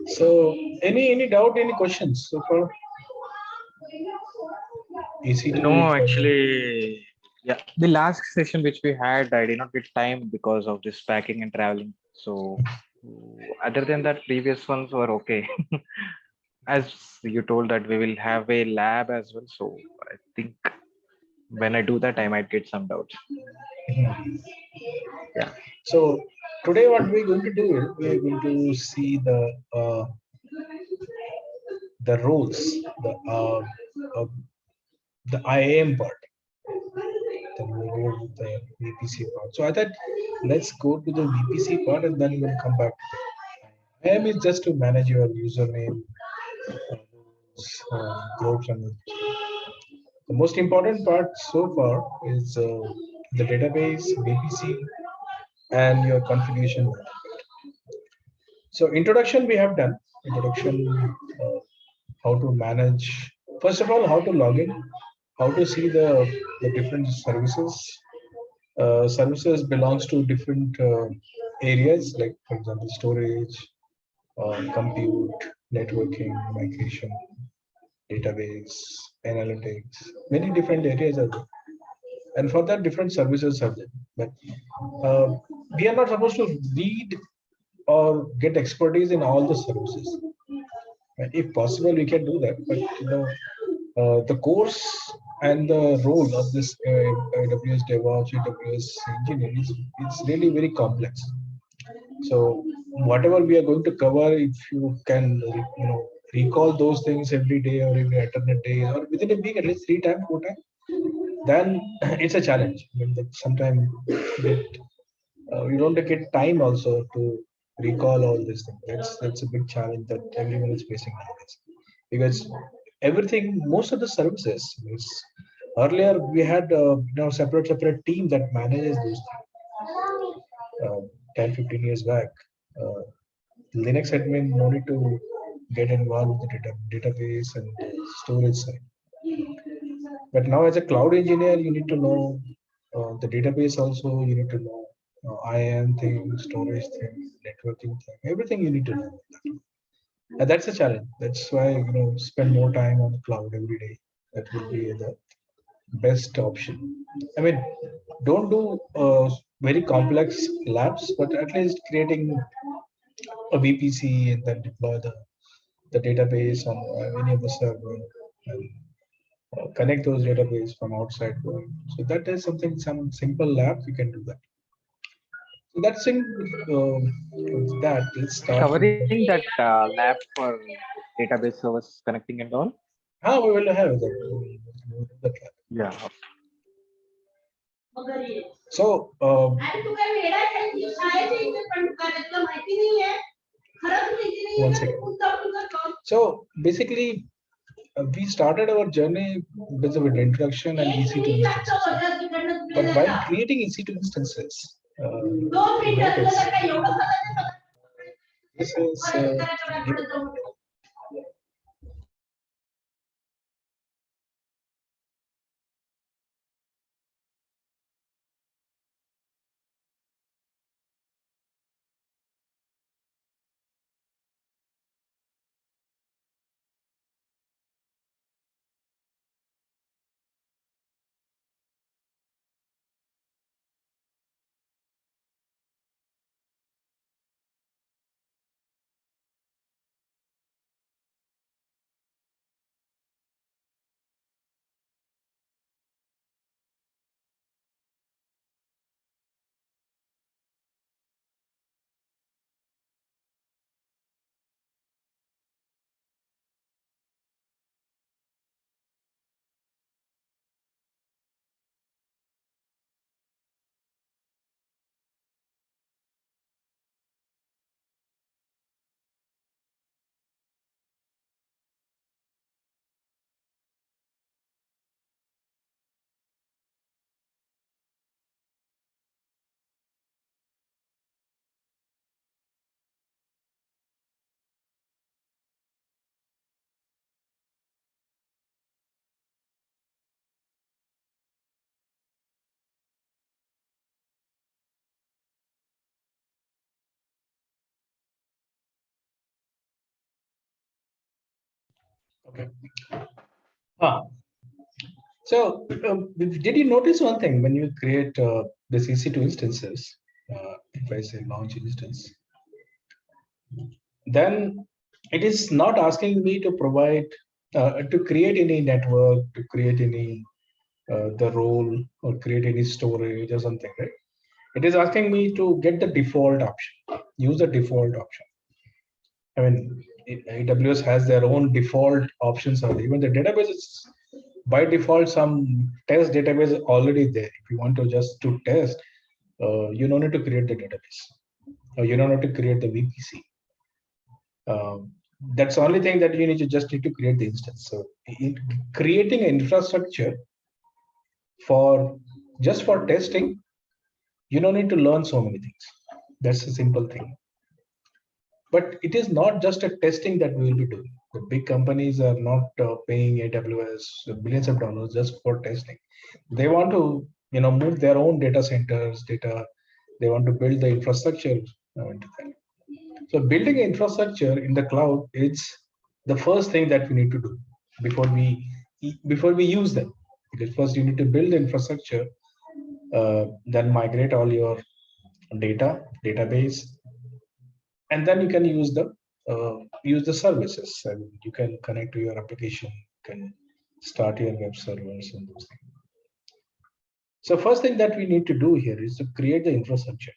So, any doubt, any questions so far? No, actually, yeah. The last session which we had, I did not get time because of this packing and traveling. So, other than that, previous ones were okay. As you told that we will have a lab as well. So, I think when I do that, I might get some doubts. Yeah. So today, what we're going to do is we're going to see the roles, uh, the IAM part, the VPC part. So I thought let's go to the VPC part and then we'll come back. IAM is just to manage your username, groups, and the most important part so far is the database, VPC, and your configuration. So introduction we have done. Introduction, how to manage. First of all, how to log in, how to see the different services. Services belongs to different areas, like for example, storage, compute, networking, migration, database, analytics. Many different areas are there, and for that, different services are there. But uh, we are not supposed to read or get expertise in all the services. If possible, we can do that. But the course and the role of this AWS DevOps, AWS engineer is it's really very complex. So whatever we are going to cover, if you can recall those things every day or every alternate day or within a week at least 3 times, 4 times, then it's a challenge. I mean, sometimes you don't get time also to recall all these things. That's a big challenge that everyone is facing nowadays. Because everything, most of the services, earlier we had separate team that manages those things. 10, 15 years back, uh, Linux admin no need to get involved with the database and storage side. But now, as a cloud engineer, you need to know the database also. You need to know IAM thing, storage thing, networking thing, everything you need to know. And that's a challenge. That's why spend more time on the cloud every day. That will be the best option. I mean, don't do very complex labs, but at least creating a VPC and then deploy the database on any of the server and connect those database from outside world. So that is something, some simple lab we can do that. So that's in that. Let's Are we start with. covering that lab for database servers connecting and all? How we will have that. That lab. Yeah. So one second. So basically, we started our journey with an introduction and EC2 instances. But while creating EC2 instances, notice this is Okay. So did you notice one thing when you create this EC2 instances? If I say launch instance, then it is not asking me to provide to create any network, to create any the role, or create any storage or something, right? It is asking me to get the default option, use the default option. I mean, AWS has their own default options, or even the database is by default some test database is already there. If you want to just to test, you don't need to create the database, or you don't need to create the VPC. That's the only thing that you need to create the instance. So creating an infrastructure for just for testing, you don't need to learn so many things. That's a simple thing. But it is not just a testing that we will be doing. The big companies are not paying AWS billions of dollars just for testing. They want to, move their own data centers, data. They want to build the infrastructure into that. So building infrastructure in the cloud is the first thing that we need to do before we use them. Because first you need to build the infrastructure, then migrate all your database, and then you can use the services, and you can connect to your application, you can start your web servers and those things. So first thing that we need to do here is to create the infrastructure.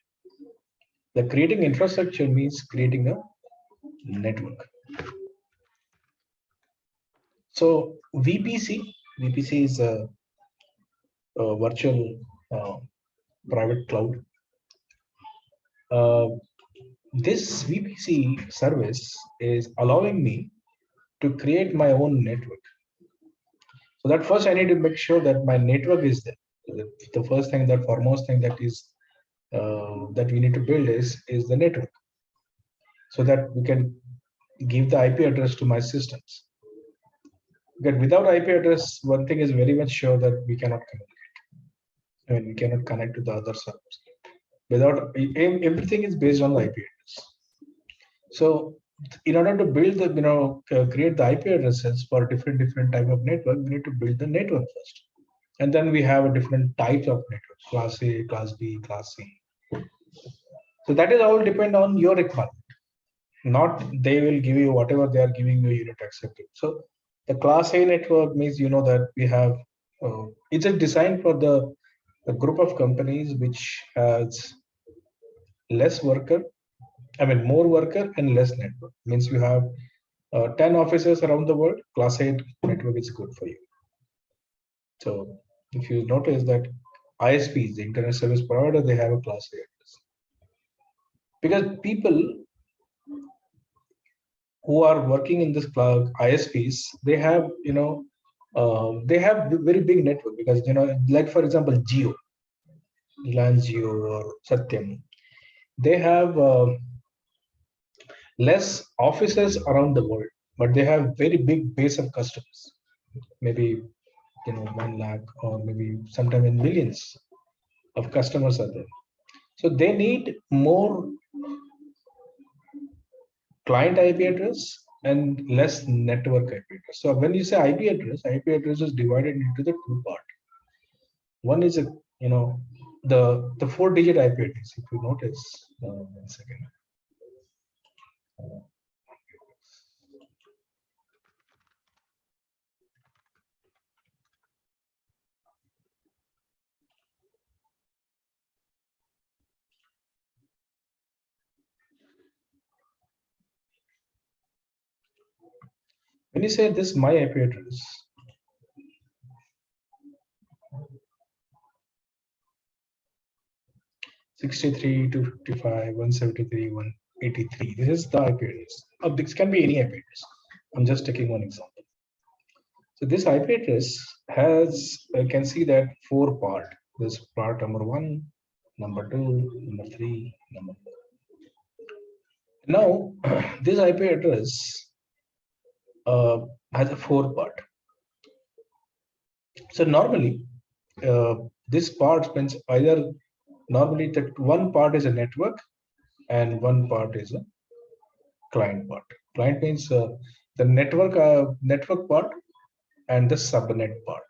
The creating infrastructure means creating a network. So VPC is a virtual private cloud. This VPC service is allowing me to create my own network. So that first I need to make sure that my network is there. The first thing, that foremost thing that is that we need to build is the network, so that we can give the IP address to my systems. Because without IP address, one thing is very much sure that we cannot communicate. I mean, we cannot connect to the other servers. Without everything is based on the IP address. So in order to build the create the IP addresses for different type of network, we need to build the network first, and then we have a different types of networks: class A, class B, class C. So that is all depend on your requirement. Not they will give you whatever they are giving you, you need to accept it. So the class A network means that we have it's a design for the group of companies which has less worker, I mean more worker and less network. Means you have 10 offices around the world. Class A network is good for you. So if you notice that ISPs, the internet service provider, they have a class A address, because people who are working in this cloud ISPs, they have they have very big network, because like for example Geo, Reliance Geo or Satyam, they have less offices around the world, but they have very big base of customers, maybe 1 lakh, or maybe sometime in millions of customers are there. So they need more client IP address and less network IP address. So when you say IP address is divided into the two part. One is the 4-digit IP address. If you notice, 1 second. When you say this my IP address, (63 to 55 173 183). This is the IP address. This can be any IP address. I'm just taking one example. So this IP address has, I can see that 4 part. This part number 1, number 2, number 3, number 4. Now this IP address has a 4 part. So normally this part means either normally that one part is a network and one part is a client part. Client means the network part and the subnet part.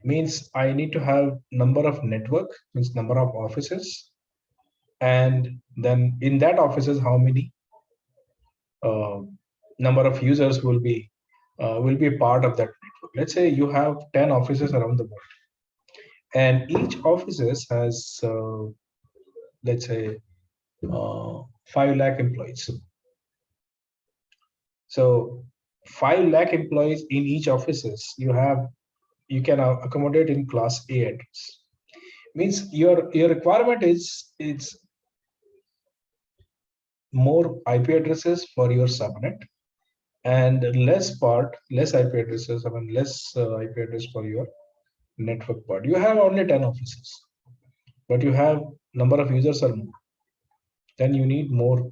Means I need to have number of network, means number of offices, and then in that offices how many number of users will be a part of that network. Let's say you have 10 offices around the world, and each offices has let's say 5 lakh employees. So 5 lakh employees in each offices you can accommodate in class A address. Means your requirement is it's more IP addresses for your subnet and less IP addresses, less IP address for your network part. You have only 10 offices, but you have number of users are more. Then you need more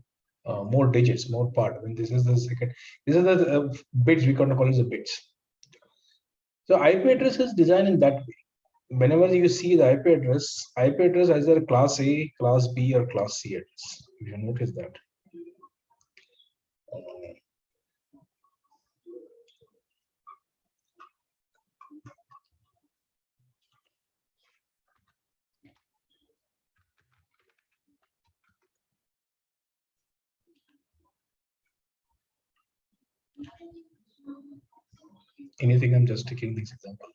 digits, more part. I mean, this is the second. These are the bits we can call as the bits. So IP address is designed in that way. Whenever you see the IP address either class A, class B, or class C address. If you notice that. Anything, I'm just taking this example.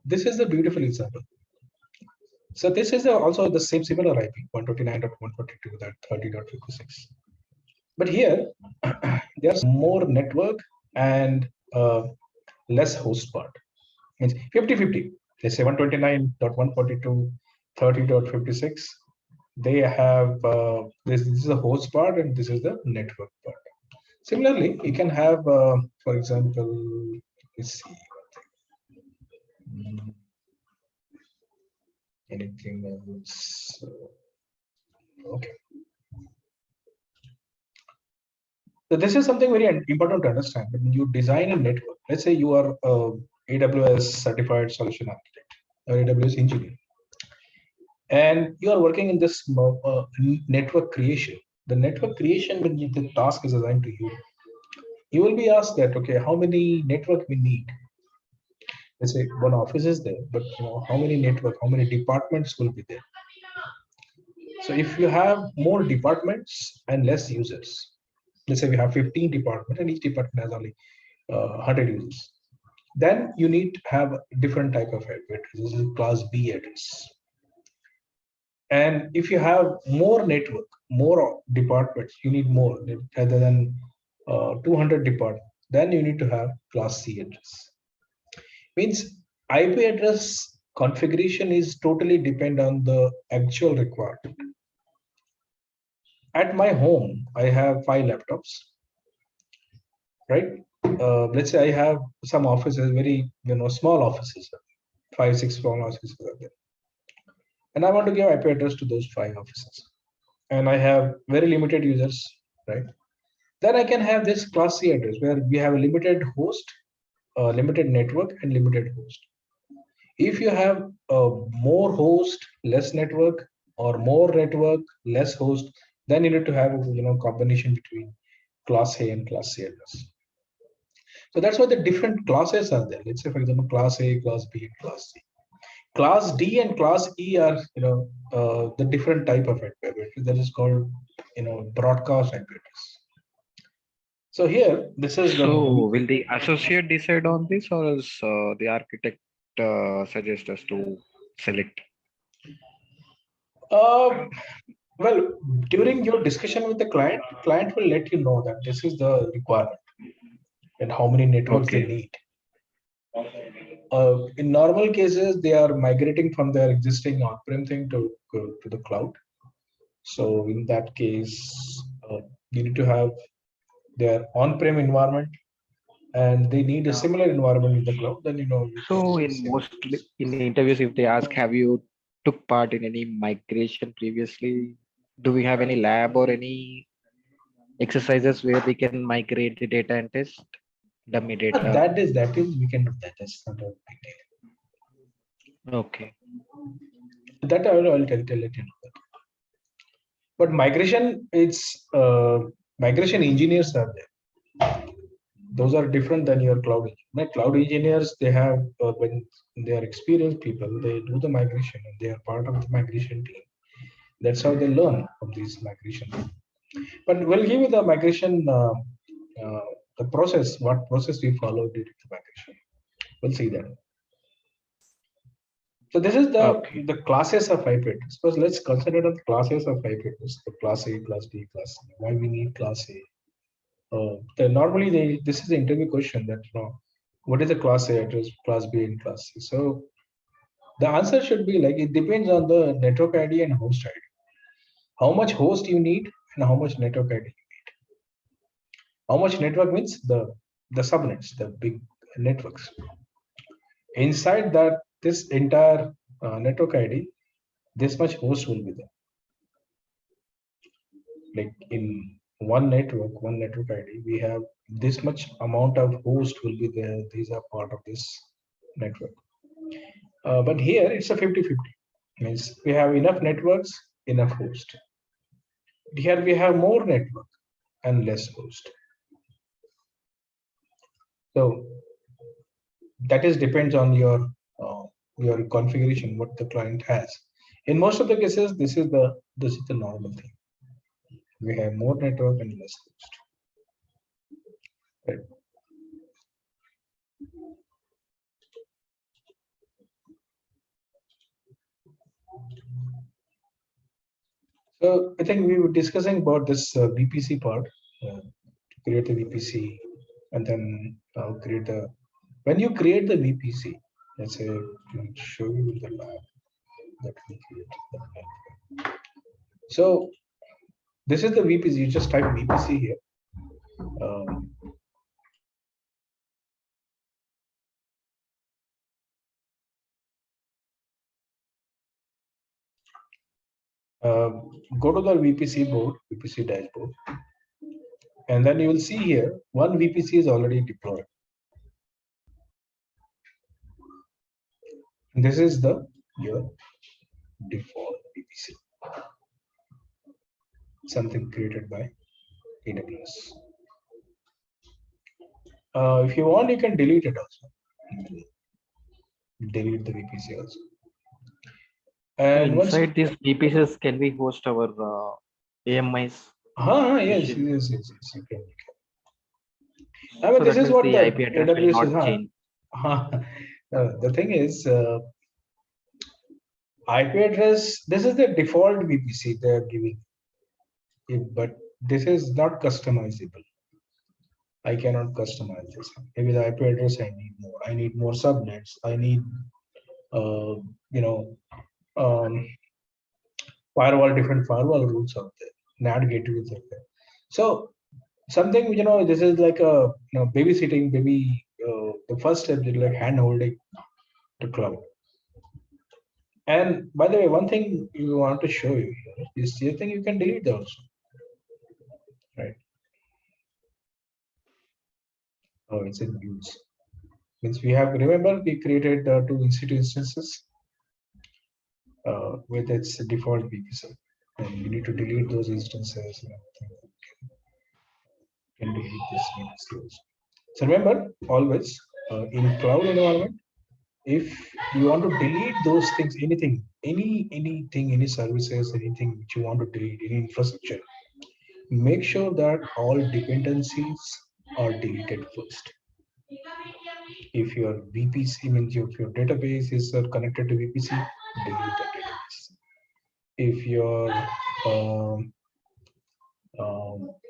This is a beautiful example. So this is also the similar IP, 129.142, that 30.56. But here, there's more network and less host part. Means 50-50. Let's say 129.142, 30.56. They have this is the host part and this is the network part. Similarly, you can have, for example, let's see. Anything else? Okay. So this is something very important to understand. When you design a network, let's say you are a AWS certified solution architect or AWS engineer, and you are working in this network creation. The network creation, when the task is assigned to you, you will be asked that, okay, how many network we need? Let's say one office is there, but how many network, how many departments will be there? So if you have more departments and less users, let's say we have 15 departments and each department has only 100 users, then you need to have different type of address. This is class B address. And if you have more network, more departments, you need more rather than 200 departments, then you need to have class C address. Means IP address configuration is totally depend on the actual requirement. At my home, I have 5 laptops, right? Let's say I have some offices, very small offices, 5-6 small offices are there, and I want to give IP address to those 5 offices, and I have very limited users, right? Then I can have this class C address where we have a limited host, limited network, and limited host. If you have more host, less network, or more network, less host, then you need to have combination between class A and class C address. So that's why the different classes are there. Let's say, for example, class A, class B, and class C. Class D and class E are the different type of IP address that is called broadcast IP address. So here, this is the. So will the associate decide on this, or is the architect suggest us to select? Well, during your discussion with the client will let you know that this is the requirement and how many networks they need. In normal cases, they are migrating from their existing on-prem thing to the cloud. So in that case, you need to have their on-prem environment, and they need a similar environment in the cloud. Then So in interviews, if they ask, have you took part in any migration previously? Do we have any lab or any exercises where we can migrate the data and test dummy data? That is we can do that. That's not a big deal. Okay. That I'll let you know that. But migration, it's migration engineers are there. Those are different than your cloud engineers. My cloud engineers, they have when they are experienced people, they do the migration and they are part of the migration team. That's how they learn from these migration. But we'll give you the migration, uh, the process, what process we follow during the migration. We'll see that. So this is Okay. the classes of IP address. First, let's consider the classes of IP address. The class A, class B, class C. Why we need class A? Normally, this is the interview question that what is the class A address, class B, and class C. So the answer should be like it depends on the network ID and host ID. How much host you need and how much network ID. How much network means the subnets, the big networks. Inside that, this entire network ID, this much host will be there. Like in one network ID, we have this much amount of host will be there. These are part of this network. But here it's a 50-50. Means we have enough networks, enough host. Here we have more network and less host. So that is depends on your configuration, what the client has. In most of the cases, this is the normal thing. We have more network and less host. Right. So I think we were discussing about this VPC part, to create the VPC, and then create the. When you create the VPC, let's say, I'll show you the lab that we create. So this is the VPC. You just type VPC here. Um, go to the VPC board, VPC dashboard, and then you will see here one VPC is already deployed. And this is your default VPC, something created by AWS. If you want, you can delete it also. Delete the VPC also. And Inside these VPCs, can we host our AMIs? Yes, yes. You can. I mean, So this that is means what the the IP address will AWS is. not change. The thing is, IP address. This is the default VPC they are giving, but this is not customizable. I cannot customize this. Maybe the IP address I need more. I need more subnets. I need, you know, different firewall rules out there. Nat Gateway is out there. So something this is like a babysitting baby. The first step is like hand holding the cloud. And by the way, one thing you want to show you here is the thing you can delete also, right? Oh, it's in use. Means we have, remember we created 2 EC2 instances with its default VPC, and you need to delete those instances. Can delete this VPC also. So remember, always in cloud environment, if you want to delete those things, anything, any services, anything which you want to delete, any infrastructure, make sure that all dependencies are deleted first. If your VPC means if your database is connected to VPC, delete the database. If your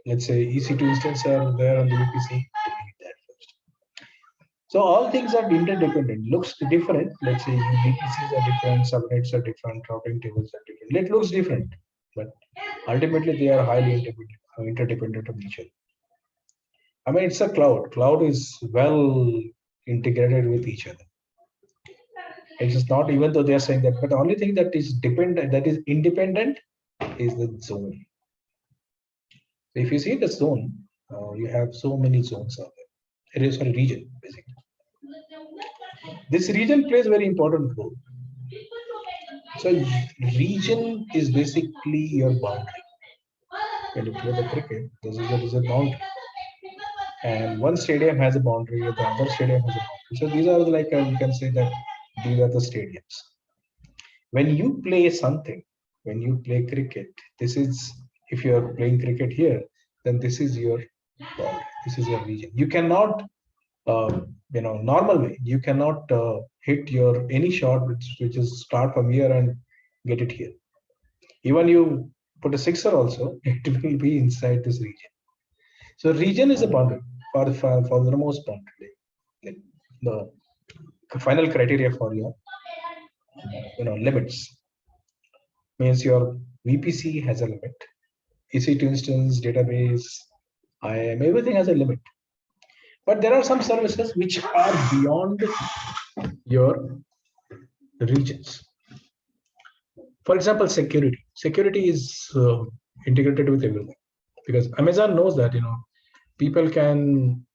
let's say EC2 instance are there on the VPC, delete that first. So all things are interdependent. Looks different. Let's say VPCs are different, subnets are different, routing tables are different. It looks different, but ultimately they are highly interdependent on each other. I mean, it's a cloud. Cloud is well integrated with each other. It is not, even though they are saying that, but the only thing that is dependent, that is independent, is the zone. So if you see the zone, you have so many zones out there. It is a region, basically. This region plays a very important role. So region is basically your boundary. When you play the cricket, there is a boundary. and one stadium has a boundary, the other stadium has a boundary. So these are like you can say that these are the stadiums. When you play something, when you play cricket, this is, if you are playing cricket here, then this is your boundary, this is your region. You cannot, normal way, you cannot hit your any shot which is start from here and get it here. Even you put a sixer also, it will be inside this region. So region is a boundary for the most boundary. Like the final criteria for your limits means your VPC has a limit. EC2 instance, database, IAM, everything has a limit. But there are some services which are beyond your regions. For example, security. Security is integrated with everything because Amazon knows that people can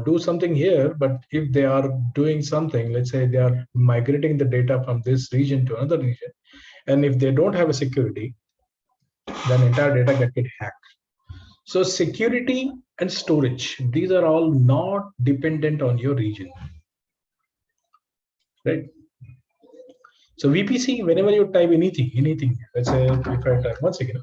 do something here, but if they are doing something, let's say they are migrating the data from this region to another region, and if they don't have a security, then entire data get hacked. So security and storage, these are all not dependent on your region, right? So VPC, whenever you type anything, let's say if I type once again,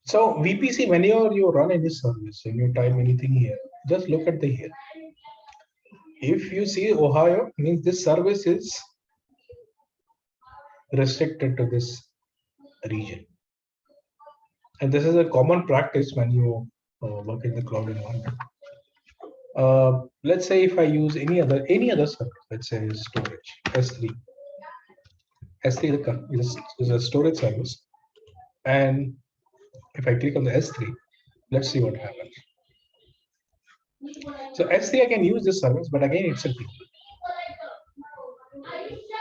so VPC, whenever you run any service, when you type anything here, just look at the here. If you see Ohio, means this service is restricted to this region. And this is a common practice when you work in the cloud environment. Let's say if I use any other service, let's say storage, S3. S3 is a storage service. And if I click on the S3, let's see what happens. So S3, I can use this service, but again, it's a P.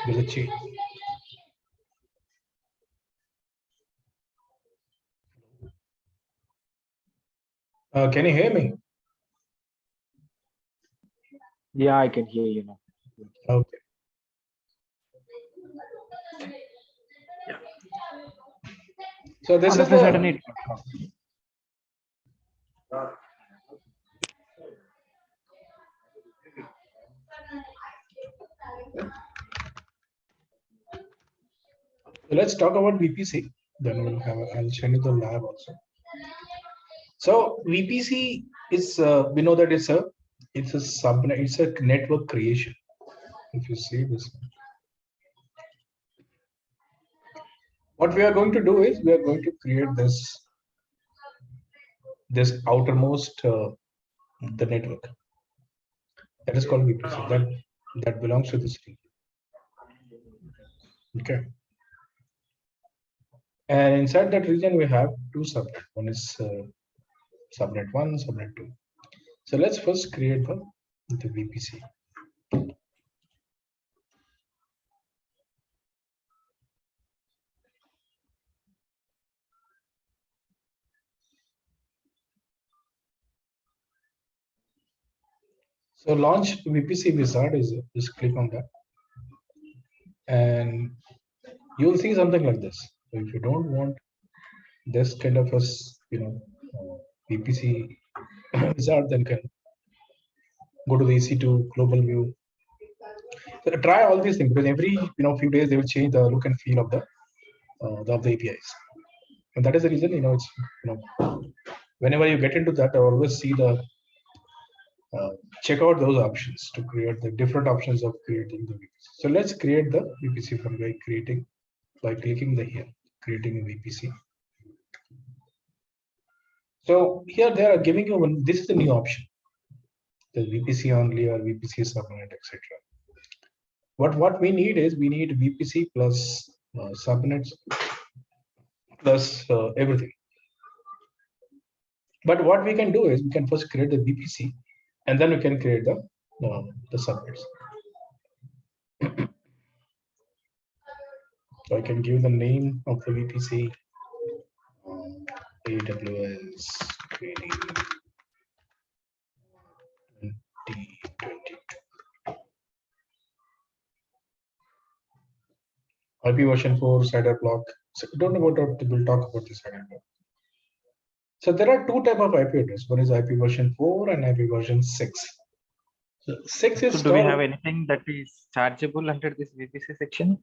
There's a change. Can you hear me? Yeah, I can hear you now. Okay. So this is the let's talk about VPC. Then we'll have I'll show you the lab also. So VPC is we know that it's a subnet, it's a network creation. If you see this, what we are going to do is we are going to create this outermost the network that is called VPC that belongs to this region. Okay. And inside that region, we have two subnets. One is subnet 1, subnet 2. So let's first create the VPC. So launch VPC Wizard is just click on that, and you'll see something like this. So if you don't want this kind of a VPC Wizard, then can go to the EC2 global view. So try all these things, because every few days they will change the look and feel of the APIs, and that is the reason it's whenever you get into that, I always see the check out those options to create the different options of creating the VPC. So let's create the VPC from by clicking the here, creating a VPC. So here they are giving you this is the new option, the VPC only or VPC subnet, etc. What we need is we need VPC plus subnets plus everything. But what we can do is we can first create the VPC, and then we can create the subnets. So I can give the name of the VPC, AWS training 2022. IP version 4 CIDR block. So don't know what we'll talk about this CIDR block. So there are two type of IP address. One is IP version 4 and IP version 6. So 6 is. So do we have anything that is chargeable under this VPC section?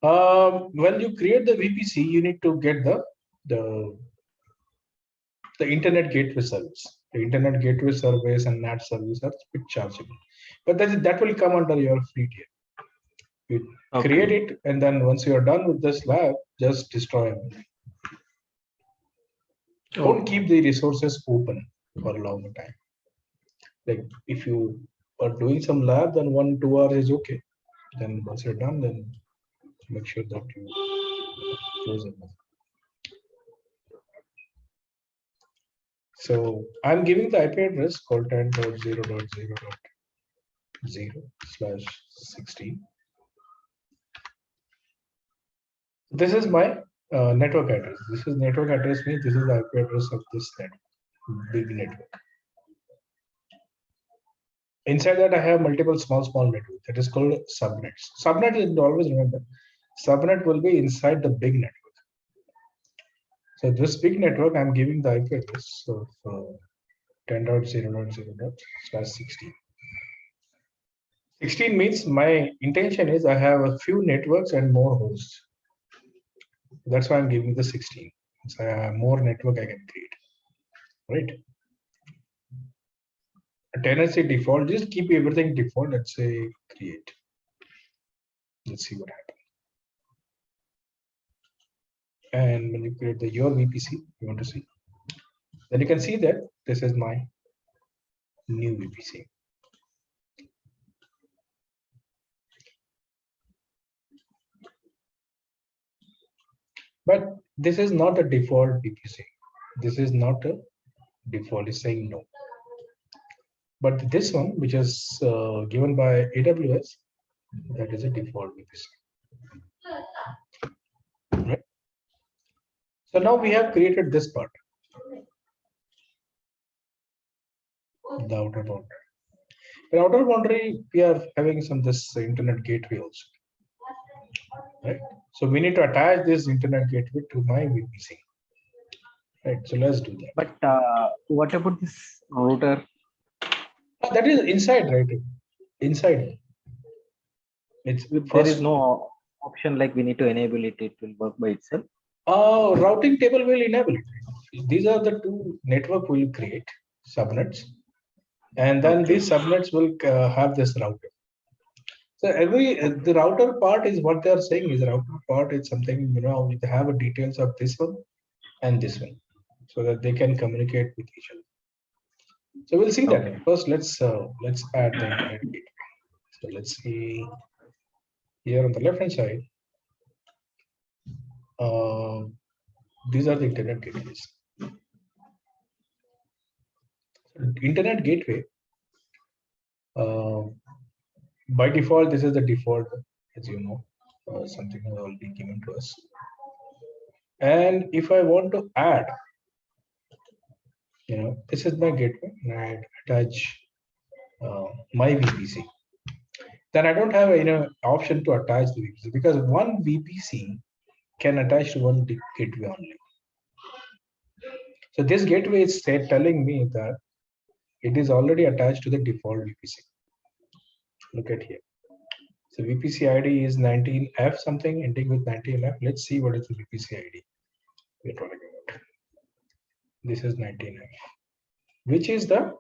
When you create the VPC, you need to get the internet gateway service. The internet gateway service and NAT service are a bit chargeable, but that will come under your free tier. You create it, and then once you are done with this lab, just destroy everything. Don't keep the resources open for a longer time. Like if you are doing some lab, then 1-2 hours is okay. Then once you're done, then make sure that you close it. So I'm giving the IP address called 10.0.0.0/16. This is my network address. This is network address means this is the IP address of this big network. Inside that I have multiple small networks. That is called subnets. Subnet is always remember. Subnet will be inside the big network. So this big network, I'm giving the IP address of 10.0.0.16. 16 means my intention is I have a few networks and more hosts. That's why I'm giving the 16. So I have more network I can create, right? A tenancy default, just keep everything default. Let's say create. Let's see what happens. And when you create your VPC, you want to see, then you can see that this is my new VPC. But this is not a default VPC. This is not a default, it's saying no. But this one, which is given by AWS, that is a default VPC. Right? So now we have created this part, the outer boundary. In outer boundary, we are having this internet gateway also, right? So we need to attach this internet gateway to my VPC, right? So let's do that. But what about this router? That is inside, right? Inside. There is no option like we need to enable it. It will work by itself. Routing table will enable it. These are the two network will create subnets, and then these subnets will have this router. So the router part is what they are saying is router part is something they have details of this one and this one, so that they can communicate with each other. So we'll see that. First, let's add the internet gateway. So let's see here on the left hand side. These are the internet gateways. Internet gateway, by default, this is the default, as you know, something has already given to us. And if I want to add, this is my gateway, and I attach my VPC. Then I don't have any option to attach the VPC, because one VPC can attach to one gateway only. So this gateway is telling me that it is already attached to the default VPC. Look at here. So VPC ID is 19F something, ending with 19F. Let's see what is the VPC ID we're talking about. This is 19F, which is the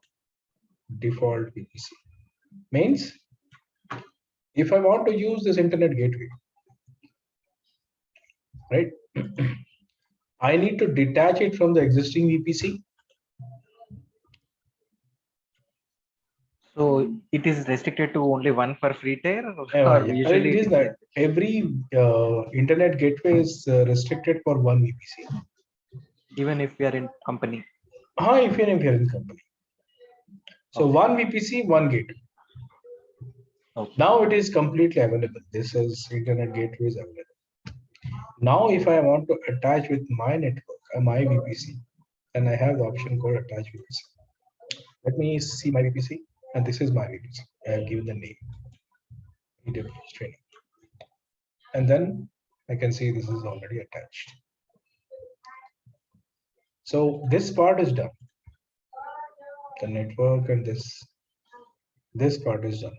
default VPC. Means if I want to use this internet gateway, right, I need to detach it from the existing VPC. So it is restricted to only one per free tier, or usually it is that every internet gateway is restricted for one VPC. Even if we are in company. If you're in company. So one VPC, one gateway. Now it is completely available. This is internet gateway is available. Now if I want to attach with my network, my VPC, then I have the option called attach VPC. Let me see my VPC, and this is my VPC. I have given the name AWS training, and then I can see this is already attached. So this part is done. The network and this part is done.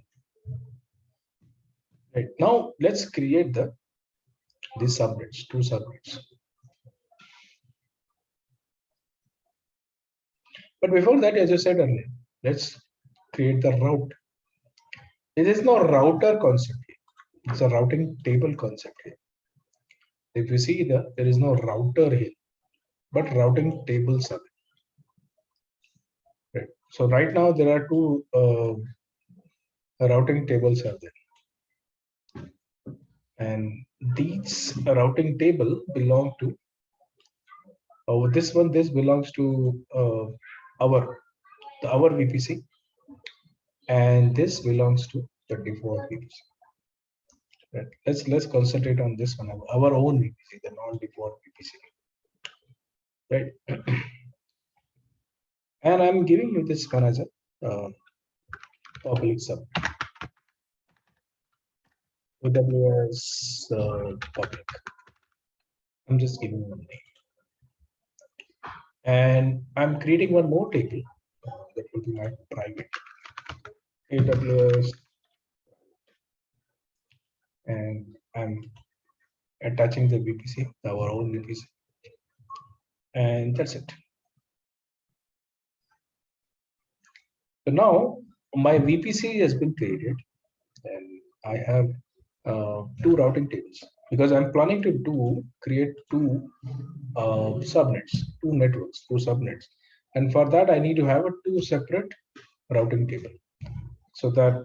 Right now, let's create these subnets, two subnets. But before that, as I said earlier, let's create the route. There is no router concept here. It's a routing table concept here. If you see there is no router here, but routing tables are there. Right. So right now there are two routing tables are there, and these routing table belong to this one. This belongs to our VPC, and this belongs to the default VPC. Right. Let's concentrate on this one, our own VPC, the non-default VPC. Right. And I'm giving you this one as a public sub. AWS public. I'm just giving one name. And I'm creating one more table that will be my private AWS, and I'm attaching the VPC, our own VPC, and that's it. So now my VPC has been created, and I have two routing tables, because I'm planning to create two subnets, two networks, two subnets, and for that I need to have two separate routing table, so that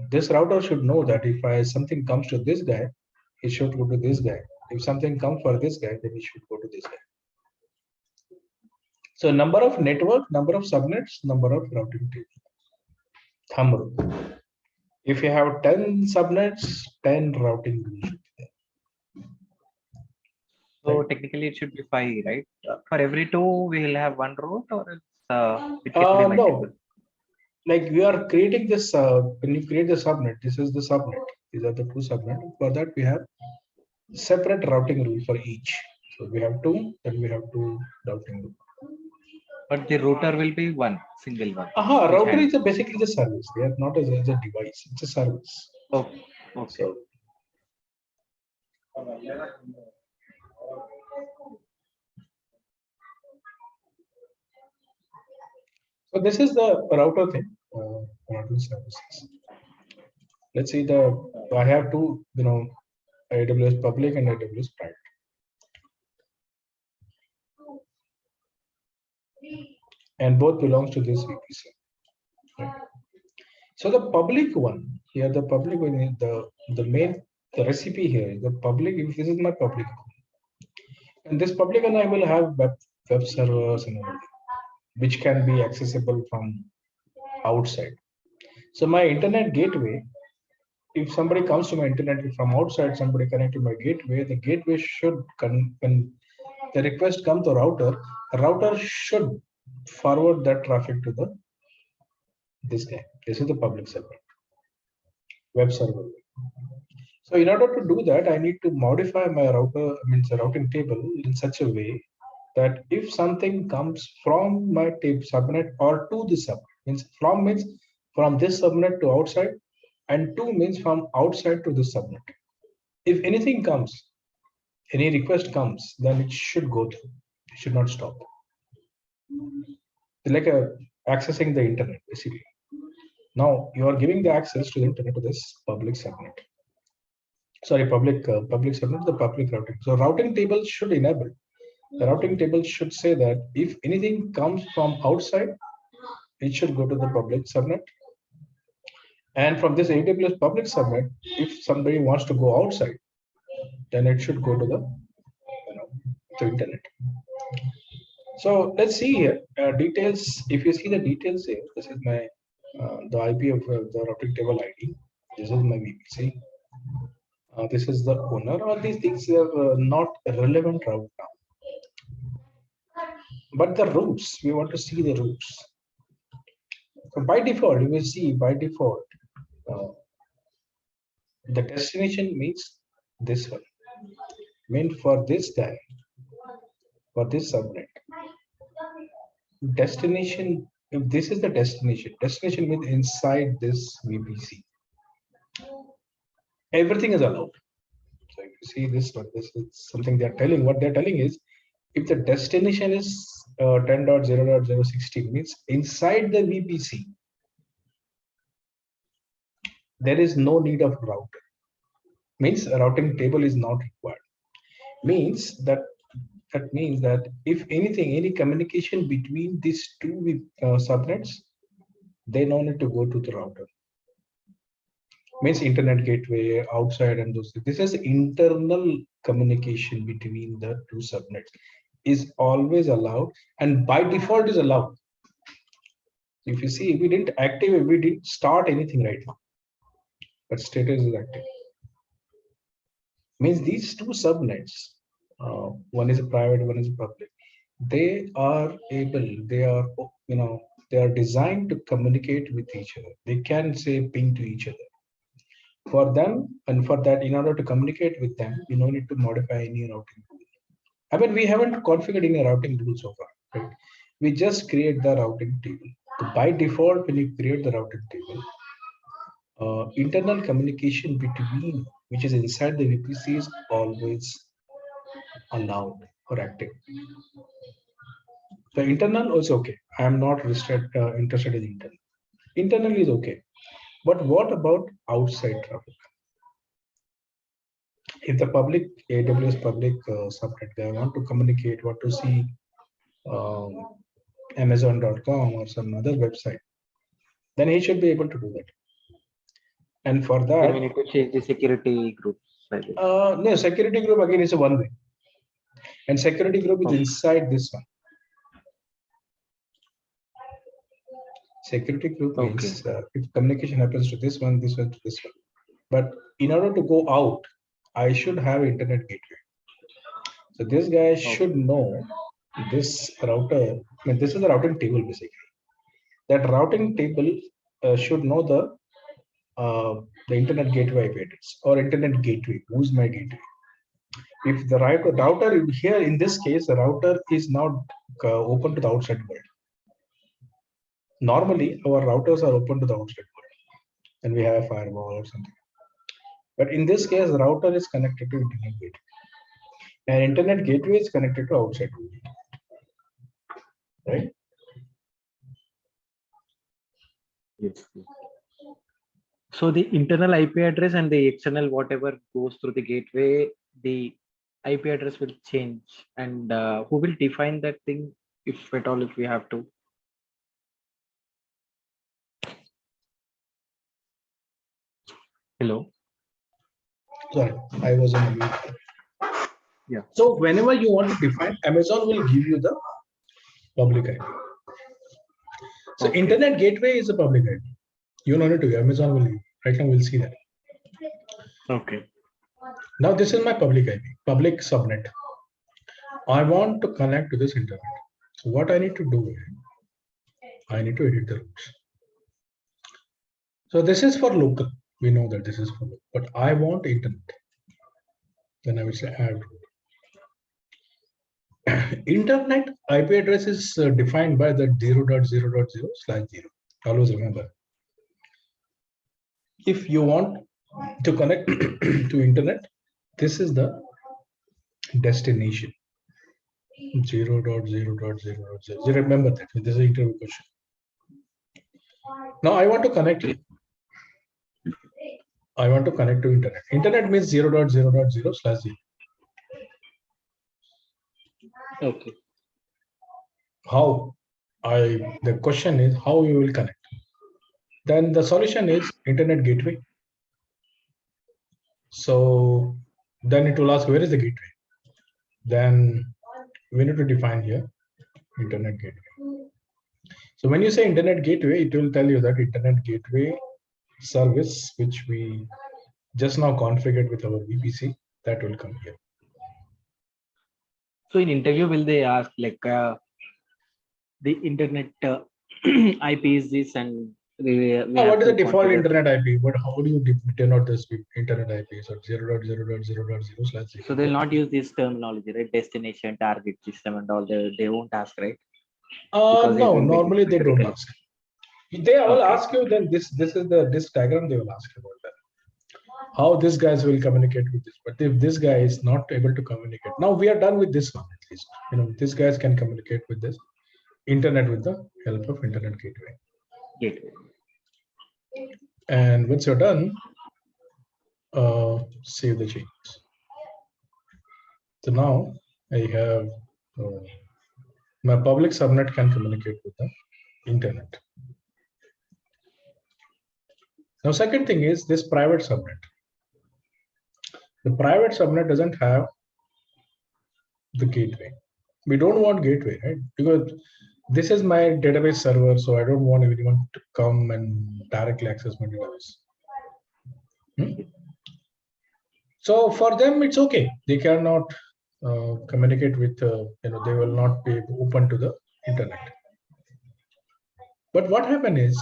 this router should know that if something comes to this guy, it should go to this guy. If something comes for this guy, then it should go to this guy. So number of network, number of subnets, number of routing table. Thumb rule. If you have 10 subnets, 10 routing rules should be there. So right. Technically it should be 5, right? For every 2, we will have one route, or it can be no. Like we are creating this, when you create the subnet, this is the subnet. These are the two subnets. For that, we have separate routing rule for each. So we have 2, then we have 2 routing rule. But the router will be one, single one. Router is basically the service. They are not as a device. It's a service. Oh, okay. So this is the router thing, router services. Let's see I have two, AWS public and AWS private. And both belongs to this VPC. Right. So the public one here, the public one is the recipe here is the public. If this is my public one, and this public one I will have web servers and everything. which can be accessible from outside. So my internet gateway, if somebody comes to my internet from outside, somebody connect to my gateway, the gateway should, when the request comes to the router should forward that traffic to this guy. This is the public server, web server. So in order to do that, I need to modify my routing table in such a way that if something comes from my subnet or to the subnet, means from this subnet to outside, and to means from outside to this subnet. If anything comes, any request comes, then it should go through. It should not stop. It's like accessing the internet, basically. Now you are giving the access to the internet to this public subnet. Sorry, public subnet, the public routing. So routing table should enable. The routing table should say that if anything comes from outside, it should go to the public subnet. And from this AWS public subnet, if somebody wants to go outside, then it should go to the internet. So let's see here details. If you see the details here, this is my the IP of the routing table ID. This is my VPC. This is the owner. All these things are not relevant right now. But the routes, we want to see the routes. So by default, you will see by default, the destination means this one. Meant for this guy, for this subnet. Destination, if this is the destination means inside this VPC. Everything is allowed. So if you see this one, this is something they are telling. What they're telling is, if the destination is 10.0.016, means inside the VPC, there is no need of router. Means a routing table is not required. Means that if anything, any communication between these two subnets, they don't need to go to the router. Means internet gateway outside and those things. This is internal communication between the two subnets is always allowed, and by default is allowed. If you see, we didn't activate, we didn't start anything right now, but status is active. Means these two subnets, one is a private, one is a public. They are designed to communicate with each other. They can say ping to each other. For them, and for that, in order to communicate with them, we no need to modify any routing rule. I mean, we haven't configured any routing rule so far, right? We just create the routing table. So by default, when you create the routing table, internal communication between, which is inside the VPC, is always allowed or active. So internal is okay. I am not interested in internal. Internal is okay. But what about outside traffic? If the public AWS public subnet guy want to communicate, want to see Amazon.com or some other website, then he should be able to do that. And for that, then we need to change the security groups. No, security group again is a one way, and security group is inside this one. Security group means if communication happens to this one to this one. But in order to go out, I should have internet gateway. So this guy should know this router. I mean, this is the routing table basically. That routing table should know the internet gateway IP address or internet gateway. Who's my gateway? If the router here in this case, the router is not open to the outside world. Normally, our routers are open to the outside world, and we have a firewall or something. But in this case, the router is connected to internet gateway, and internet gateway is connected to outside world, right? Yes. So the internal IP address and the external whatever goes through the gateway, the IP address will change. And who will define that thing, if at all, if we have to? Hello. Sorry, I was on mute. Yeah. So whenever you want to define, Amazon will give you the public IP. So internet gateway is a public IP. You know it to Amazon will right now we'll see that. Okay. Now this is my public IP, public subnet. I want to connect to this internet. So what I need to do is I need to edit the routes. So this is for local. We know that this is for local, but I want internet. Then I will say add. Internet IP address is defined by the 0.0.0/0. Always remember. If you want to connect to internet, this is the destination. 0.0.0.0. Remember that. This is an interview question. Now I want to connect. I want to connect to internet. Internet means 0.0.0/0. Okay. How? The question is how you will connect. Then the solution is internet gateway. So then it will ask where is the gateway. Then we need to define here internet gateway. So when you say internet gateway, it will tell you that internet gateway service which we just now configured with our VPC, that will come here. So in interview, will they ask like the internet IP is this and what is the default internet IP? But how do you denote this internet IP? So 0.0.0.0/0. So they'll not use this terminology, right? Destination, target system, and all. They won't ask, right? No, normally they don't ask. They will ask you. Then this is the disk diagram. They will ask about that. How these guys will communicate with this. But if this guy is not able to communicate, now we are done with this one at least. These guys can communicate with this internet with the help of internet gateway. And once you're done, save the changes. So now I have my public subnet can communicate with the internet. Now, second thing is this private subnet. The private subnet doesn't have the gateway. We don't want gateway, right? Because this is my database server, so I don't want anyone to come and directly access my database. So for them, it's okay. They cannot communicate with, they will not be open to the internet. But what happened is,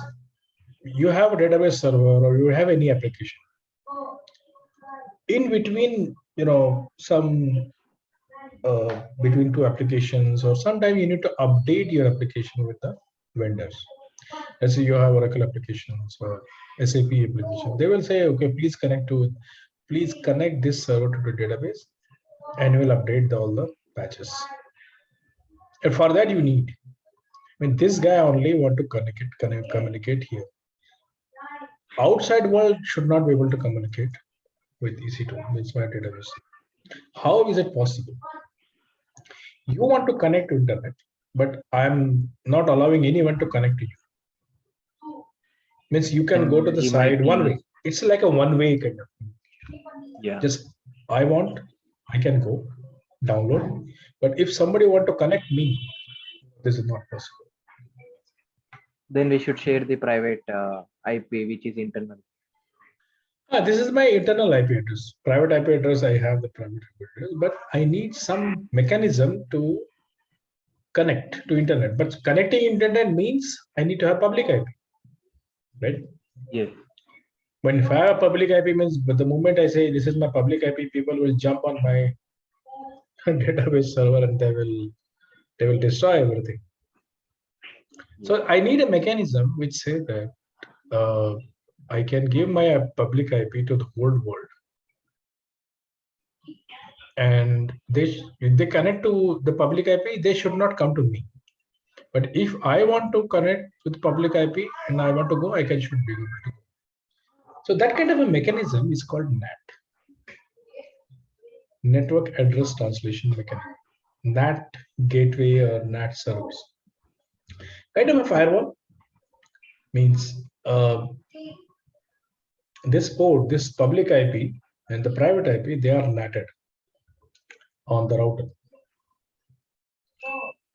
you have a database server or you have any application. In between, some between two applications, or sometimes you need to update your application with the vendors. Let's say you have Oracle applications or SAP application. They will say, okay, please connect this server to the database, and you will update all the patches. And for that you need, this guy only want to communicate here. Outside world should not be able to communicate with EC2. It's my database. How is it possible? You want to connect to internet, but I'm not allowing anyone to connect to you. Means you can go to the side one way. It's like a one-way kind of thing. Yeah. Just I can go download, but if somebody want to connect me, this is not possible. Then we should share the private IP, which is internal. This is my internal IP address. Private IP address, I have the private IP address, but I need some mechanism to connect to internet. But connecting internet means I need to have public IP, right? Yes. When if I have a public IP means, but the moment I say this is my public IP, people will jump on my database server and they will destroy everything. So I need a mechanism which says that I can give my public IP to the whole world, and if they connect to the public IP, they should not come to me. But if I want to connect with public IP and I want to go, should be able to go. So that kind of a mechanism is called NAT, Network Address Translation Mechanism. NAT gateway or NAT service. Kind of a firewall means this port, this public IP and the private IP, they are NATed on the router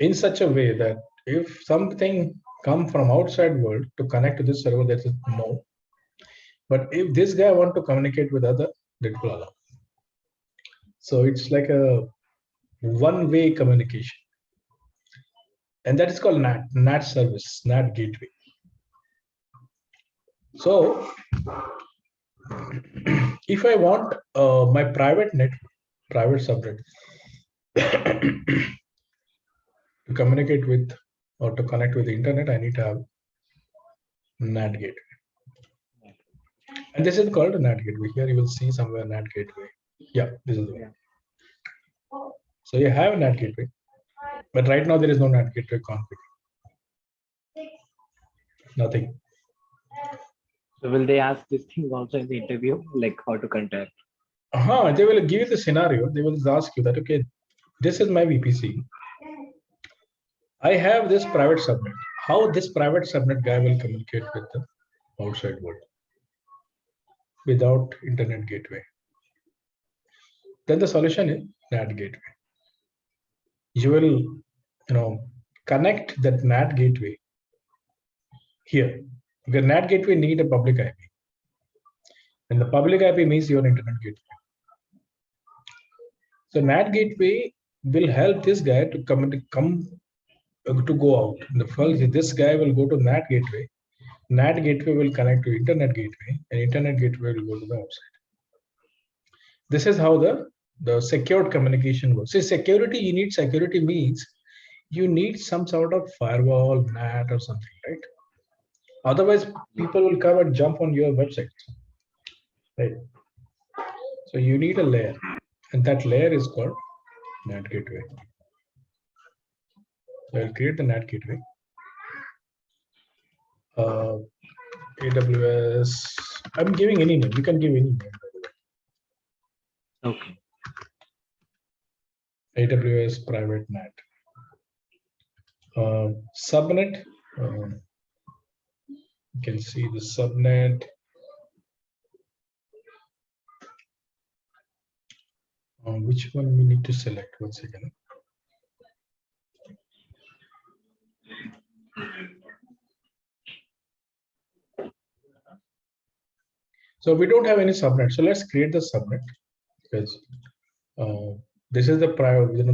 in such a way that if something come from outside world to connect to this server, that is no. But if this guy want to communicate with other, that will allow. So it's like a one-way communication, and that is called NAT service, NAT gateway. So if I want my private subnet to communicate with or to connect with the internet, I need to have NAT gateway. And this is called a NAT gateway. Here you will see somewhere NAT gateway. Yeah, this is the one. So you have a NAT gateway, but right now there is no NAT gateway config. Nothing. So will they ask this thing also in the interview, like how to contact? They will give you the scenario. They will ask you that, okay, this is my VPC. I have this private subnet. How this private subnet guy will communicate with the outside world without internet gateway? Then the solution is NAT gateway. You will, connect that NAT gateway here. Because NAT gateway need a public IP, and the public IP means your internet gateway. So NAT gateway will help this guy to to go out. The first, this guy will go to NAT gateway. NAT gateway will connect to internet gateway, and internet gateway will go to the outside. This is how the secured communication works. See, security, you need security means you need some sort of firewall, NAT or something, right? Otherwise, people will come and jump on your website, right? So you need a layer, and that layer is called NAT gateway. So I'll create the NAT gateway. AWS, I'm giving any name. You can give any name. Okay. AWS private NAT. Subnet. You can see the subnet. Which one we need to select? 1 second. So we don't have any subnet. So let's create the subnet, because this is the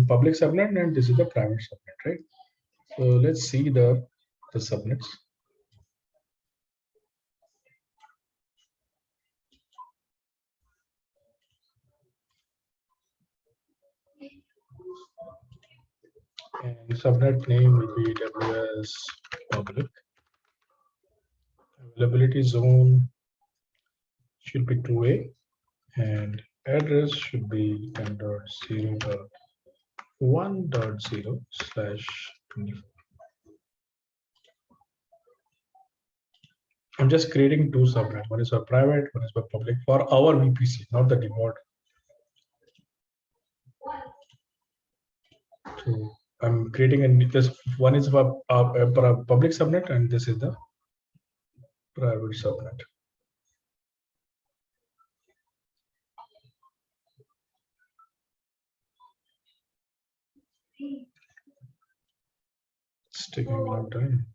public subnet and this is the private subnet, right? So let's see the subnets. And subnet name will be AWS public. Availability zone should be 2A, and address should be 10.0.1.0/24. I'm just creating 2 subnets. One is for private, one is for public, for our VPC, not the default. So I'm creating this one is for public subnet, and this is the private subnet. It's taking a long time.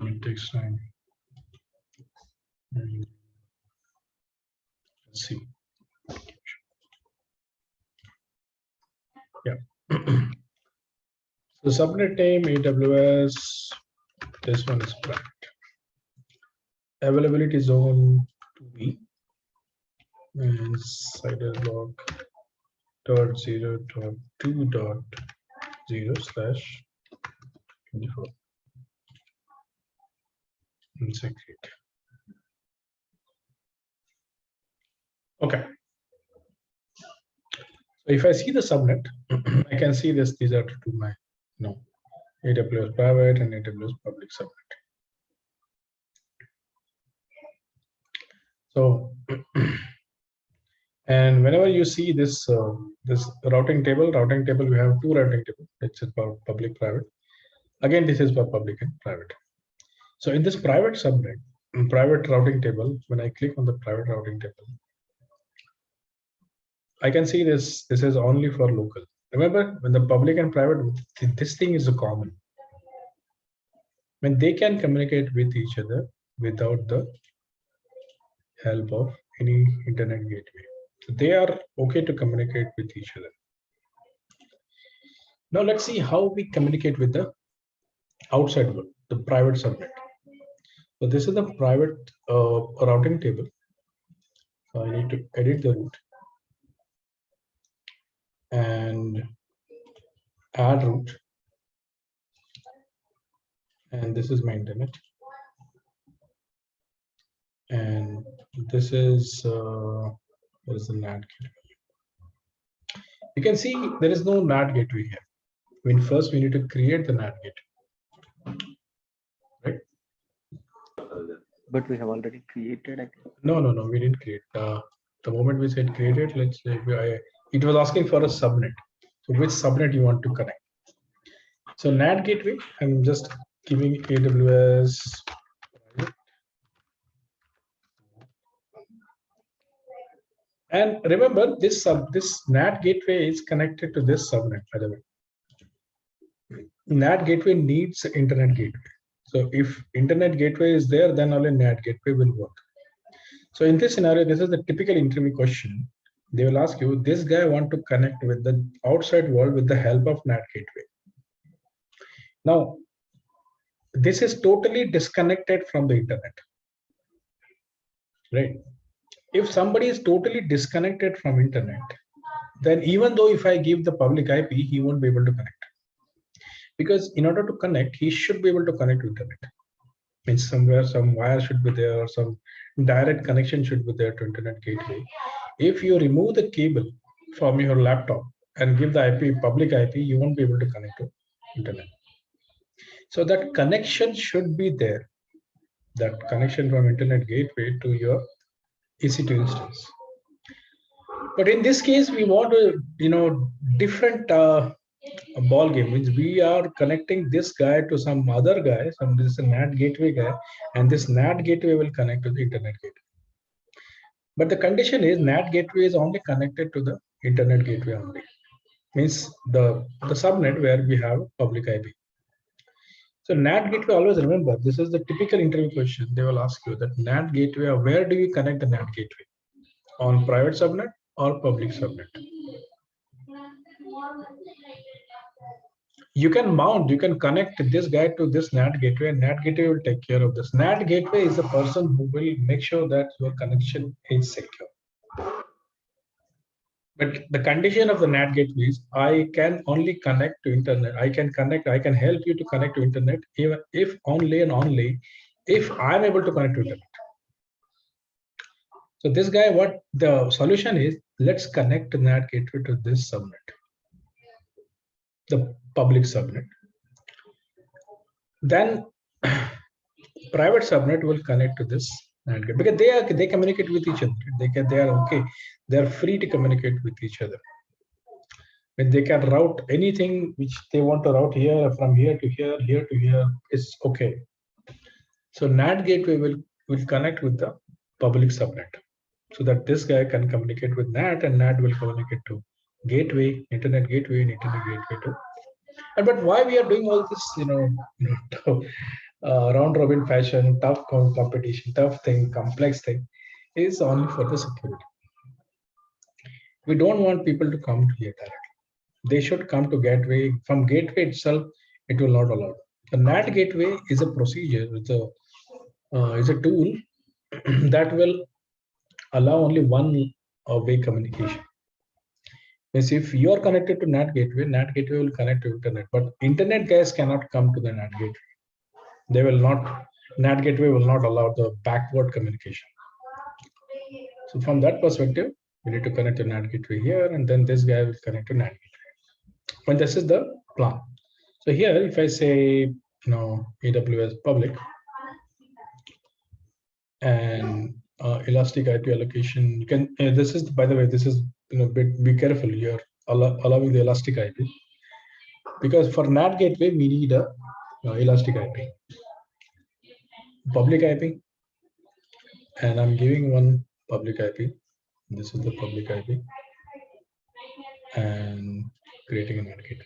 It takes time. Let's see. Yeah. So subnet name AWS. This one is private. Availability zone 2B. And cider.0.2.0/24. And secret. Okay. So if I see the subnet, I can see this. These are to my AWS private and AWS public subnet. So, and whenever you see this this routing table, we have 2 routing tables. It's about public, private. Again, this is for public and private. So in this private subnet, private routing table, when I click on the private routing table, I can see this. This is only for local. Remember, when the public and private, this thing is a common. When they can communicate with each other without the help of any internet gateway. So they are okay to communicate with each other. Now let's see how we communicate with the outside world, the private subnet. So this is the private routing table. So I need to edit the route and add route. And this is my internet. And this is there is a NAT gateway. You can see there is no NAT gateway here. I mean, first we need to create the NAT gateway, right? But we have already created. No, we didn't create. The moment we said created, let's say it was asking for a subnet. So which subnet you want to connect? So NAT gateway, I'm just giving AWS. And remember, this NAT gateway is connected to this subnet, by the way. NAT gateway needs internet gateway. So if internet gateway is there, then only NAT gateway will work. So in this scenario, this is the typical interview question. They will ask you, this guy want to connect with the outside world with the help of NAT gateway. Now, this is totally disconnected from the internet, right? If somebody is totally disconnected from internet, then even though if I give the public IP, he won't be able to connect. Because in order to connect, he should be able to connect to internet. Means somewhere some wire should be there, or some direct connection should be there to internet gateway. If you remove the cable from your laptop and give the IP, public IP, you won't be able to connect to internet. So that connection should be there. That connection from internet gateway to your EC2 instance. But in this case, we want a different ball game, means we are connecting this guy to some other guy, this is a NAT gateway guy, and this NAT gateway will connect to the internet gateway. But the condition is NAT gateway is only connected to the internet gateway only. Means the subnet where we have public IP. So NAT gateway, always remember, this is the typical interview question. They will ask you that NAT gateway, where do you connect the NAT gateway? On private subnet or public subnet? You can connect this guy to this NAT gateway, and NAT gateway will take care of this. NAT gateway is the person who will make sure that your connection is secure. But the condition of the NAT gateway is I can only connect to internet. I can help you to connect to internet even if only and only if I'm able to connect to internet. So this guy, what the solution is, let's connect NAT gateway to this subnet, the public subnet. Then private subnet will connect to this NAT gateway because they communicate with each other. They are okay. They are free to communicate with each other. When they can route anything which they want to route here, from here to here, here to here, is okay. So NAT gateway will connect with the public subnet, so that this guy can communicate with NAT, and NAT will communicate to gateway, internet gateway, and internet gateway too. And but why we are doing all this, round robin fashion, tough competition, tough thing, complex thing, is only for the security. We don't want people to come to here directly. They should come to gateway. From gateway itself, it will not allow. The NAT gateway is a procedure, is a tool that will allow only one way communication. Means if you are connected to NAT gateway will connect to internet, but internet guys cannot come to the NAT gateway. They will not. NAT gateway will not allow the backward communication. So from that perspective, we need to connect to NAT gateway here, and then this guy will connect to NAT gateway. But this is the plan. So here, if I say, AWS public and elastic IP allocation, you can. This is, by the way, this is be careful. You're allowing the elastic IP, because for NAT gateway we need a elastic IP, public IP, and I'm giving one public IP. This is the public IP. and creating a NAT gateway.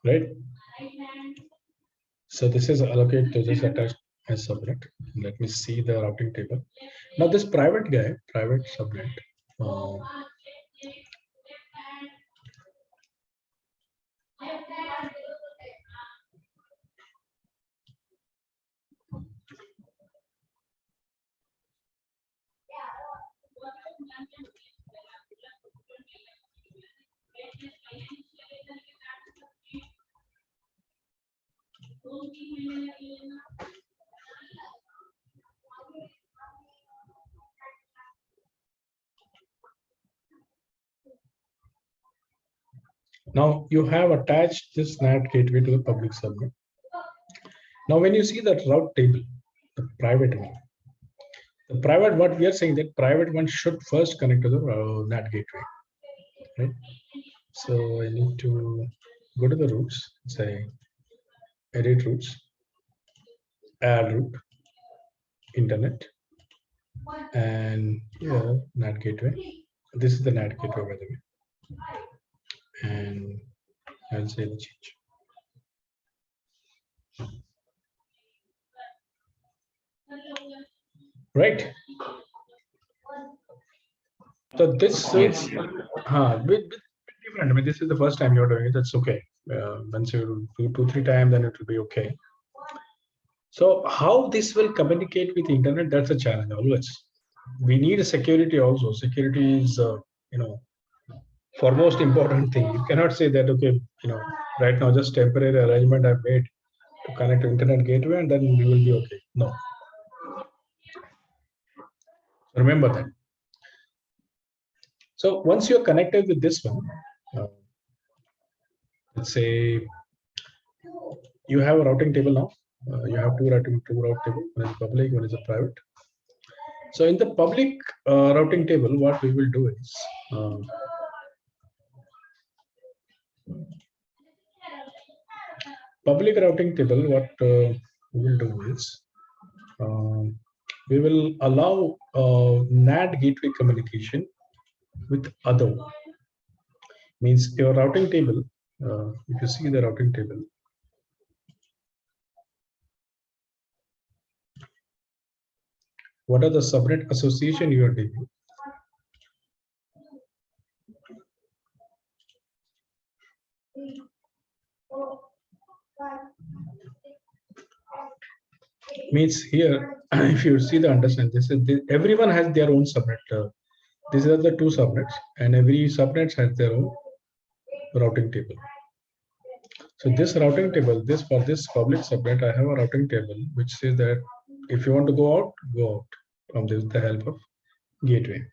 Right? So this is allocated to this attached as subnet. Let me see the routing table. Now this private guy, private subnet. Now you have attached this NAT gateway to the public subnet. Now when you see that route table, the private one, the private, what we are saying that private one should first connect to the NAT gateway, right? So I need to go to the routes, say edit routes, add route, internet, and here NAT gateway. This is the NAT gateway, by the way, and I'll say the change. Right. So this is bit different. I mean, this is the first time you're doing it. That's okay. Once you do 2-3 times, then it will be okay. So how this will communicate with internet? That's a challenge always. We need a security also. Security is foremost important thing. You cannot say that okay, right now just temporary arrangement I've made to connect to internet gateway and then we will be okay. No. Remember that. So once you're connected with this one, let's say you have a routing table now. You have two route table. One is public, one is a private. So in the public routing table, what we will do is public routing table. What we will do is we will allow NAT gateway communication with other. Means your routing table. If you see the routing table, what are the subnet association you are doing? Means here, if you see the understand, everyone has their own subnet. These are the two subnets, and every subnet has their own routing table. So this routing table, for this public subnet, I have a routing table which says that if you want to go out from this with the help of gateway.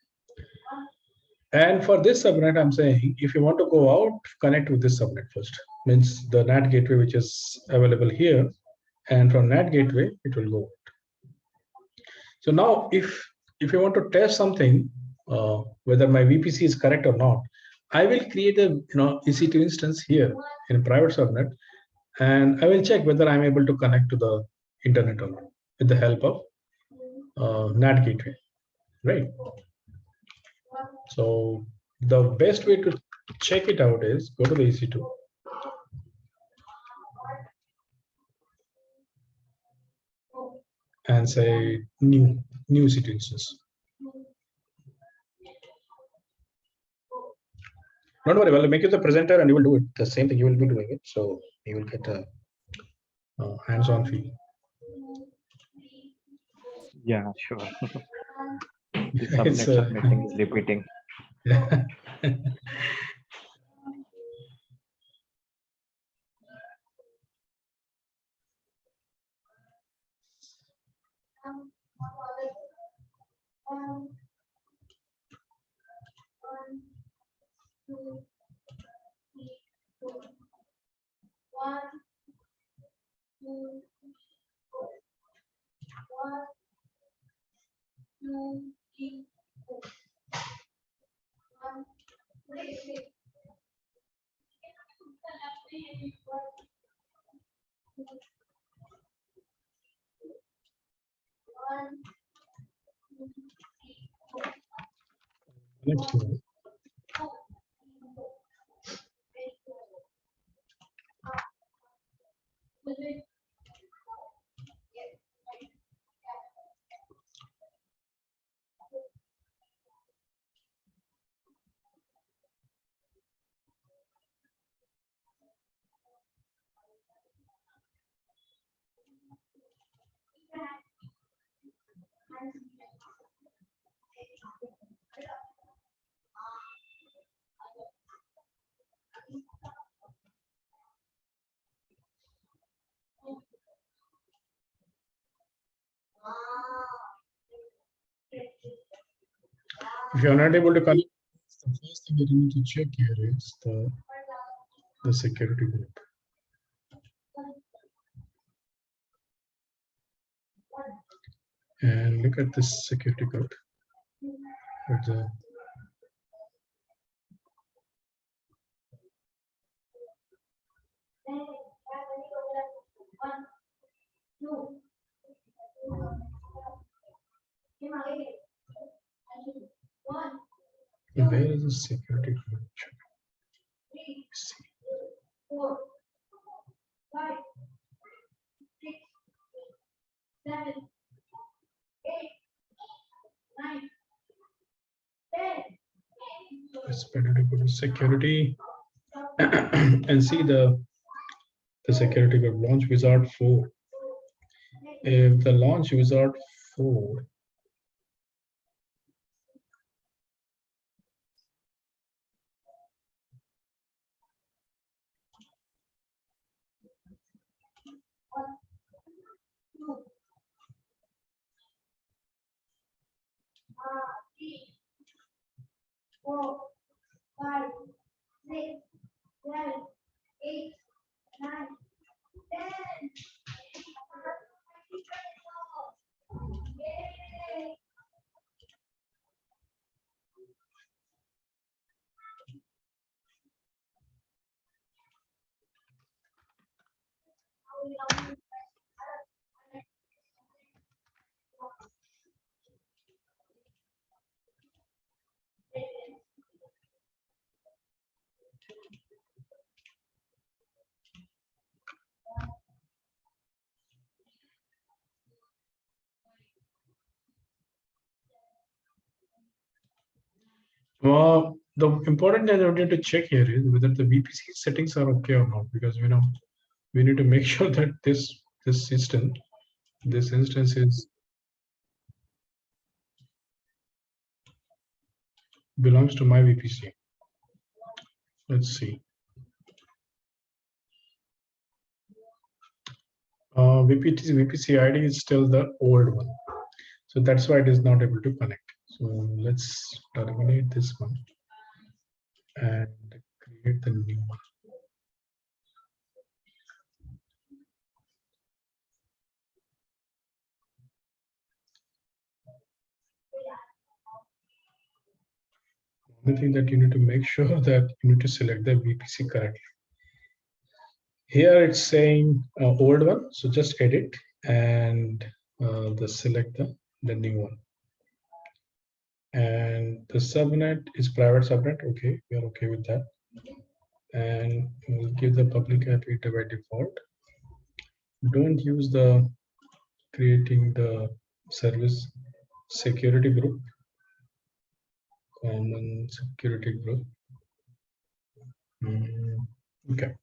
And for this subnet, I'm saying if you want to go out, connect with this subnet first. Means the NAT gateway which is available here, and from NAT gateway it will go out. So now if you want to test something, whether my VPC is correct or not, I will create a EC2 instance here in a private subnet, and I will check whether I'm able to connect to the internet or not with the help of NAT gateway, right? So the best way to check it out is go to the EC2. And say new EC2 instance. Don't worry, we'll make you the presenter and you will do it. The same thing, you will be doing it. So you will get a hands-on feel. Yeah, sure. The subnet is repeating. Yeah. Next one. If you are not able to connect, the first thing that you need to check here is the security group. And look at this security code. Where is the security group? See. It's better to go to security and see the security group launch wizard 4. If the launch wizard 4 the important thing I wanted to check here is whether the VPC settings are okay or not, because we need to make sure that this instance is belongs to my VPC. Let's see. VPC ID is still the old one, so that's why it is not able to connect. So let's terminate this one and create the new one. The thing that you need to make sure that you need to select the VPC correctly. Here it's saying old one, so just edit and select the new one. And the subnet is private subnet. Okay, we are okay with that. And we'll give the public IP by default. Don't use the creating the service security group, common security group. Okay.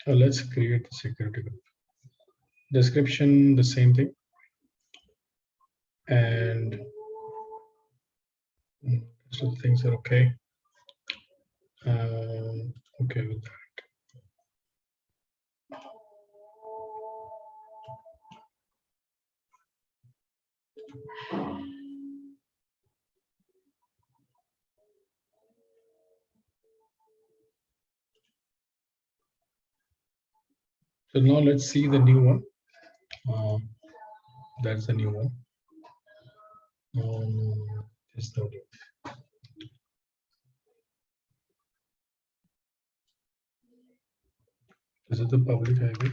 So let's create the security group. Description, the same thing. And so things are okay. Okay with that. So now let's see the new one. That's the new one. Just noted. Is it the public highway?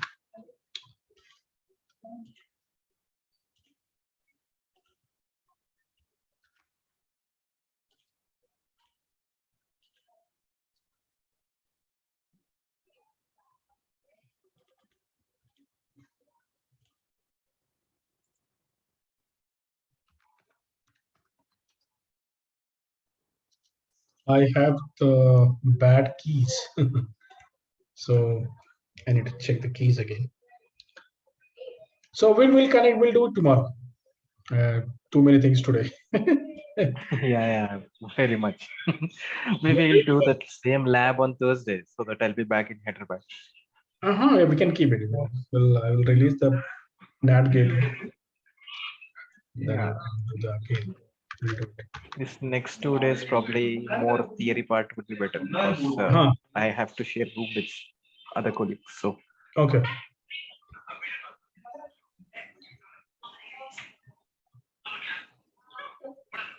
I have the bad keys. So I need to check the keys again. So we'll connect. We'll do it tomorrow. Too many things today. Yeah, very much. Maybe we'll do the same lab on Thursday so that I'll be back in Hyderabad. Yeah, we can keep it. Well, I will release the Nat Gateway. Then Yeah. we'll do the again. We'll do it. This next 2 days probably more theory part would be better because I have to share room with other colleagues. So Okay.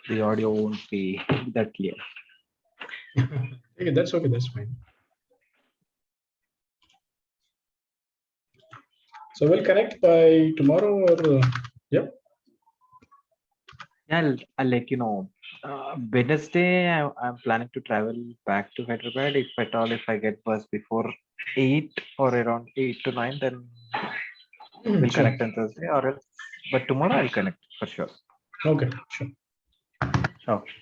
the audio won't be that clear. Okay, that's okay. That's fine. So we'll connect by tomorrow or yep. Yeah, I'll let you know. Wednesday, I'm planning to travel back to Hyderabad. If at all, if I get bus before 8 or around 8 to 9, then we'll Sure. connect on Thursday or else. But tomorrow I'll connect for sure. Okay, sure. Okay.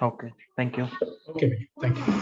Okay. Thank you. Okay, thank you.